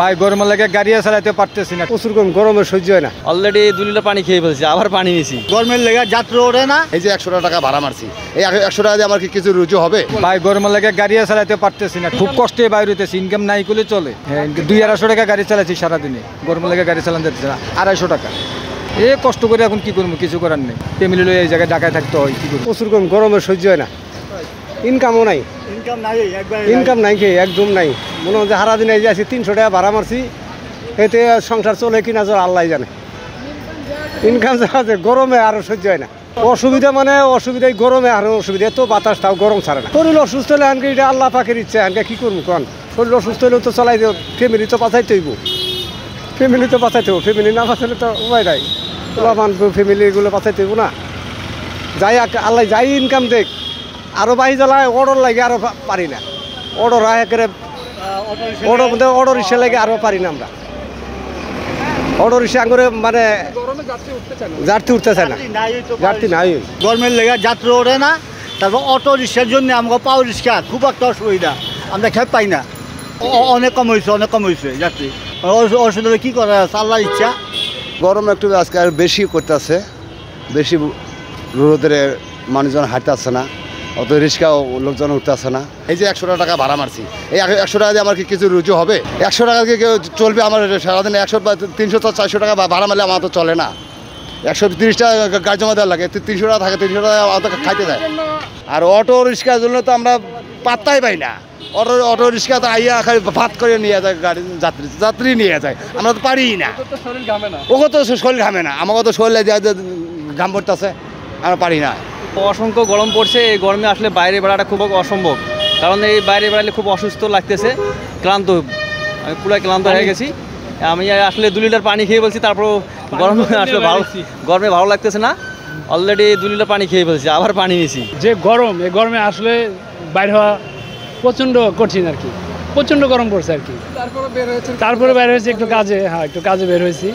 ভাই গরমের লাগে গাড়ি চালাতে পারতেছি না, প্রচুর গরমে সহ্য হয় না। অলরেডি 2 লিটার পানি খেয়ে ফেলছি, আবার পানি নিছি। গরমের লেগে যাত্রা ওঠে না। এই যে 100 টাকা ভাড়া মারছি, এই 100 টাকা দিয়ে আমার কি কিছু রুজু হবে? ভাই গরমের লাগে গাড়ি চালাতে পারতেছি না, খুব কষ্টে বাইরে হইতেছি, ইনকাম নাই করলে চলে। হ্যাঁ 200-250 টাকা গাড়ি চালাচ্ছি সারাদিনে, গরমের লাগে গাড়ি চালাতে যাচ্ছে না 250 টাকা। কষ্ট করে এখন কি করবো, কিছু করার নেই। ফ্যামিলি লয়ে এই জায়গায় ঢাকায় থাকতে হয়, কি করবো। প্রচুর গরমে সহ্য হয় না, ইনকামও নাই। ইনকাম নাই, খেয়ে একদম নাই। মনে হচ্ছে সারাদিন এই যে আছি 300 টাকা ভাড়া মারছি, এতে সংসার চলে কিনা চলে আল্লাহ জানে। ইনকাম আছে, গরমে আরো সহ্য হয় না। অসুবিধা মানে অসুবিধাই, গরমে আরো অসুবিধা। এত বাতাস তাও গরম ছাড়ে না। শরীর অসুস্থ হলে আনকে এটা আল্লাহ পাকের ইচ্ছা, আনকে কি করবো কন। শরীর অসুস্থ হলেও তো চলাই দেব, ফ্যামিলি তো বাঁচাইতে হইব, ফ্যামিলি তো বাঁচাইতে হইব। ফ্যামিলি না বাঁচালে তো উপায় নাই, লাভান ফ্যামিলিগুলো বাঁচাইতে হইব না। যাই আল্লাহ যাই ইনকাম দেখ, আরো বাহি জ্বালায় অর্ডার লাগে আরো পারি না। অর্ডার একেবারে অর্ডার রিক্সা লাগে আরো পারি না আমরা। অটো রিক্সা করে মানে যাত্রী উঠতে চায় না, যাত্রী নাই। গরমের লেগে যাত্রা ওঠে না। তারপর অটো রিক্সার জন্য আমাকে পাওয়ার রিক্সা খুব একটা অসুবিধা, আমরা খেপ পাই না। অনেক কম হয়েছে যাত্রী। অসুবিধা কী করা আছে, আল্লাহর ইচ্ছা। গরম একটু আজকে আর বেশি করতেছে, বেশি রোদের মানুষজন হাঁটতেছে না, অত রিক্সাও লোকজন উঠতেছে না। এই যে 100 টাকা ভাড়া মারছি, এই 100 টাকা দিয়ে আমার কি কিছু রুজু হবে? 100 টাকা দিয়ে কেউ চলবে? আমার সারাদিন 100 300-400 টাকা ভাড়া মারলে আমার তো চলে না। 130 টাকা গাড়ি জমা দেওয়ার লাগে, 300 টাকা থাকে, 300 টাকা অত খাইতে যায়। আর অটো রিক্সার জন্য তো আমরা পাত্তাই পাই না। অটো রিক্সা তো আইয়া ভাত করে নিয়ে যায়, গাড়ি যাত্রী নিয়ে যায়, আমরা তো পারি না। ওকে তো শরীর ঘামে না, আমাকে তো শরীরে ঘাম পড়তেছে, আমরা পারি না। অসংখ্য গরম পড়ছে, এই গরমে আসলে বাইরে বেড়াটা খুব অসম্ভব, কারণ এই বাইরে বেড়ালে খুব অসুস্থ লাগতেছে, ক্লান্ত, আমি পুরো ক্লান্ত হয়ে গেছি। আমি আসলে 2 লিটার পানি খেয়ে বলছি, তারপরও গরমে আসলে গরমে ভালো লাগতেছে না। অলরেডি 2 লিটার পানি খেয়ে ফেলছি, আবার পানি নিছি। যে গরম, এই গরমে আসলে বাইরে হওয়া প্রচণ্ড কঠিন আর কি, প্রচণ্ড গরম পড়ছে আর কি। তারপরে বের হয়েছে একটু কাজে, একটু কাজে বের হয়েছি।